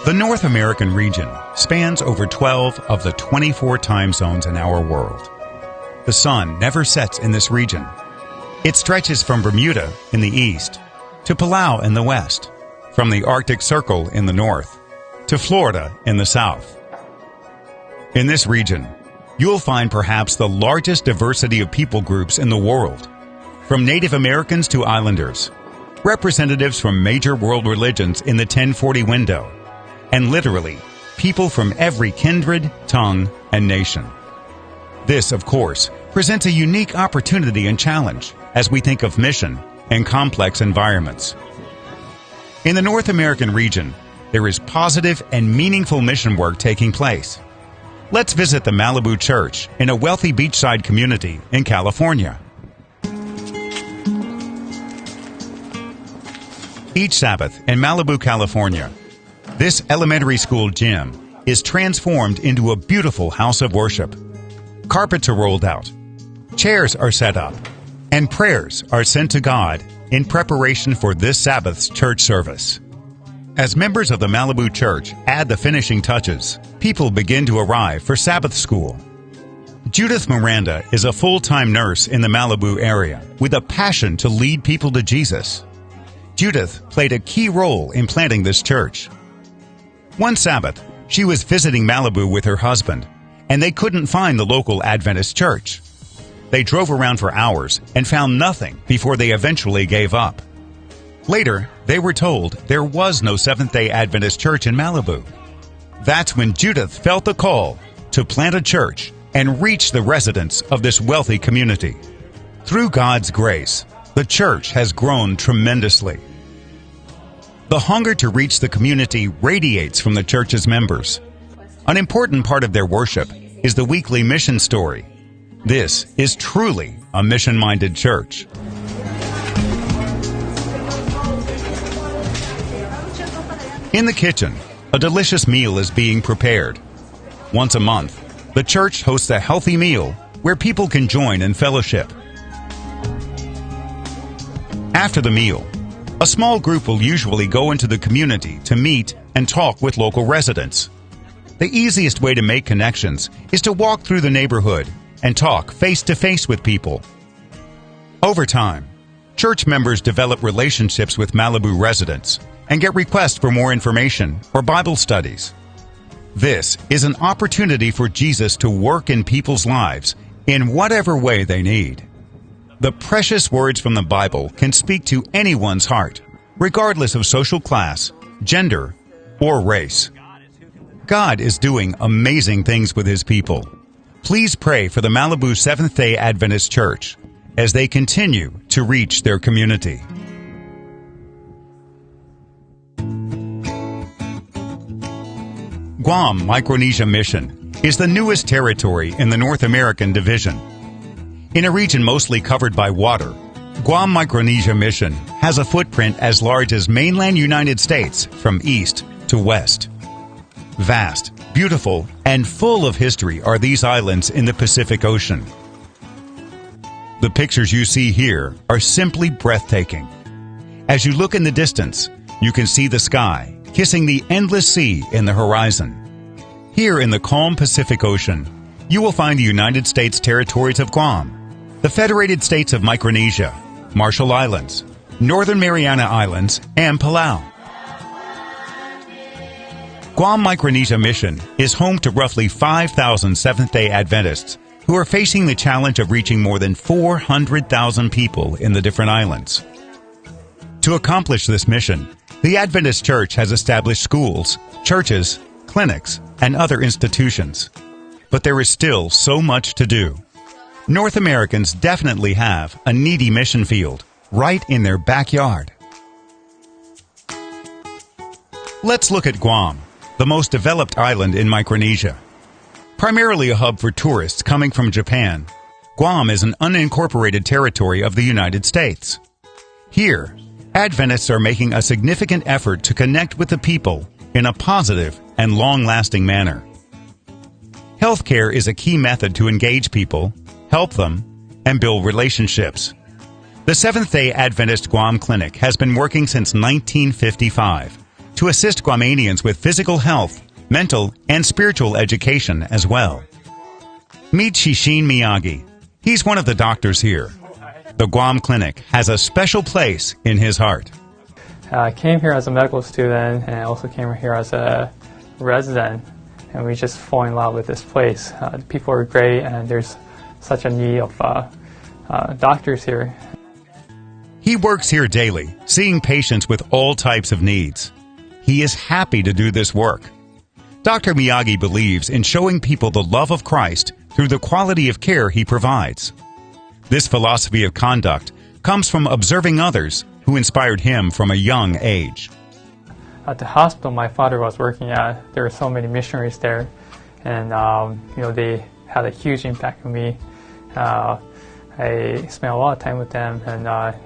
The North American region spans over 12 of the 24 time zones in our world. The sun never sets in this region. It stretches from Bermuda in the east to Palau in the west, from the Arctic Circle in the north to Florida in the south. In this region, you'll find perhaps the largest diversity of people groups in the world, from Native Americans to islanders, representatives from major world religions in the 1040 window, and literally, people from every kindred, tongue, and nation. This, of course, presents a unique opportunity and challenge as we think of mission in complex environments. In the North American region, there is positive and meaningful mission work taking place. Let's visit the Malibu Church in a wealthy beachside community in California. Each Sabbath in Malibu, California, this elementary school gym is transformed into a beautiful house of worship. Carpets are rolled out, chairs are set up, and prayers are sent to God in preparation for this Sabbath's church service. As members of the Malibu Church add the finishing touches, people begin to arrive for Sabbath school. Judith Miranda is a full-time nurse in the Malibu area with a passion to lead people to Jesus. Judith played a key role in planting this church. One Sabbath, she was visiting Malibu with her husband, and they couldn't find the local Adventist church. They drove around for hours and found nothing before they eventually gave up. Later, they were told there was no Seventh-day Adventist church in Malibu. That's when Judith felt the call to plant a church and reach the residents of this wealthy community. Through God's grace, the church has grown tremendously. The hunger to reach the community radiates from the church's members. An important part of their worship is the weekly mission story. This is truly a mission-minded church. In the kitchen, a delicious meal is being prepared. Once a month, the church hosts a healthy meal where people can join in fellowship. After the meal, a small group will usually go into the community to meet and talk with local residents. The easiest way to make connections is to walk through the neighborhood and talk face-to-face with people. Over time, church members develop relationships with Malibu residents and get requests for more information or Bible studies. This is an opportunity for Jesus to work in people's lives in whatever way they need. The precious words from the Bible can speak to anyone's heart, regardless of social class, gender, or race. God is doing amazing things with His people. Please pray for the Malibu Seventh-day Adventist Church as they continue to reach their community. Guam Micronesia Mission is the newest territory in the North American Division. In a region mostly covered by water, Guam Micronesia Mission has a footprint as large as mainland United States from east to west. Vast, beautiful, and full of history are these islands in the Pacific Ocean. The pictures you see here are simply breathtaking. As you look in the distance, you can see the sky kissing the endless sea in the horizon. Here in the calm Pacific Ocean, you will find the United States territories of Guam, the Federated States of Micronesia, Marshall Islands, Northern Mariana Islands, and Palau. Guam Micronesia Mission is home to roughly 5,000 Seventh-day Adventists who are facing the challenge of reaching more than 400,000 people in the different islands. To accomplish this mission, the Adventist Church has established schools, churches, clinics, and other institutions. But there is still so much to do. North Americans definitely have a needy mission field right in their backyard. Let's look at Guam, the most developed island in Micronesia. Primarily a hub for tourists coming from Japan, Guam is an unincorporated territory of the United States. Here, Adventists are making a significant effort to connect with the people in a positive and long-lasting manner. Healthcare is a key method to engage people, help them, and build relationships. The Seventh-day Adventist Guam Clinic has been working since 1955 to assist Guamanians with physical health, mental, and spiritual education as well. Meet Shishin Miyagi. He's one of the doctors here. The Guam Clinic has a special place in his heart. I came here as a medical student, and I also came here as a resident, and we just fall in love with this place. The people are great, and there's such a need of doctors here. He works here daily, seeing patients with all types of needs. He is happy to do this work. Dr. Miyagi believes in showing people the love of Christ through the quality of care he provides. This philosophy of conduct comes from observing others who inspired him from a young age. At the hospital my father was working at, there were so many missionaries there, and they had a huge impact on me. I spent a lot of time with them, and I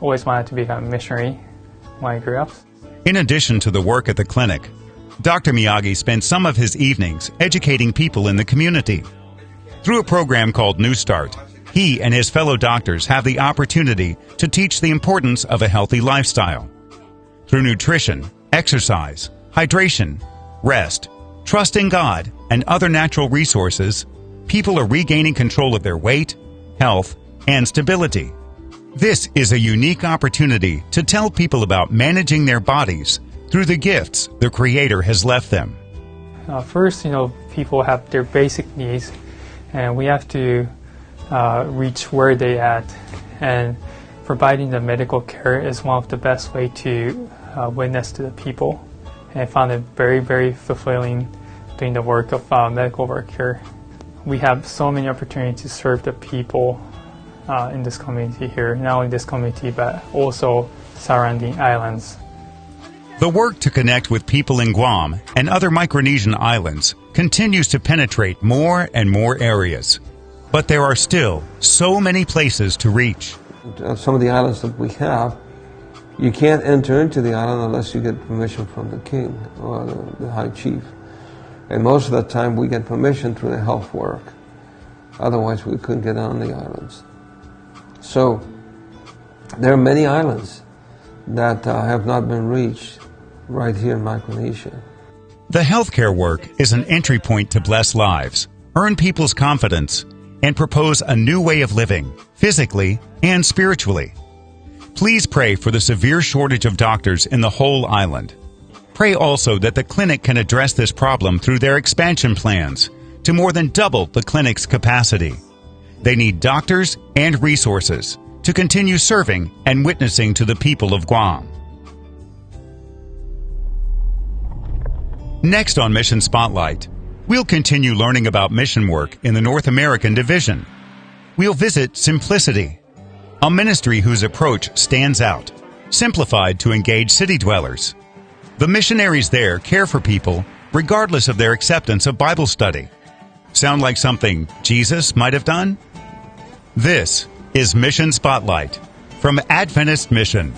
always wanted to become a missionary when I grew up. In addition to the work at the clinic, Dr. Miyagi spent some of his evenings educating people in the community. Through a program called New Start, he and his fellow doctors have the opportunity to teach the importance of a healthy lifestyle. Through nutrition, exercise, hydration, rest, trust in God, and other natural resources, people are regaining control of their weight, health, and stability. This is a unique opportunity to tell people about managing their bodies through the gifts the Creator has left them. First, people have their basic needs, and we have to reach where they at. And providing the medical care is one of the best way to witness to the people. And I found it very, very fulfilling doing the work of medical work here. We have so many opportunities to serve the people in this community here, not only this community, but also surrounding islands. The work to connect with people in Guam and other Micronesian islands continues to penetrate more and more areas. But there are still so many places to reach. Some of the islands that we have, you can't enter into the island unless you get permission from the king or the high chief. And most of the time we get permission through the health work. Otherwise we couldn't get on the islands. So there are many islands that have not been reached right here in Micronesia. The healthcare work is an entry point to bless lives, earn people's confidence, and propose a new way of living, physically and spiritually. Please pray for the severe shortage of doctors in the whole island. Pray also that the clinic can address this problem through their expansion plans to more than double the clinic's capacity. They need doctors and resources to continue serving and witnessing to the people of Guam. Next on Mission Spotlight, we'll continue learning about mission work in the North American Division. We'll visit Simplicity, a ministry whose approach stands out, simplified to engage city dwellers. The missionaries there care for people regardless of their acceptance of Bible study. Sound like something Jesus might have done? This is Mission Spotlight from Adventist Mission.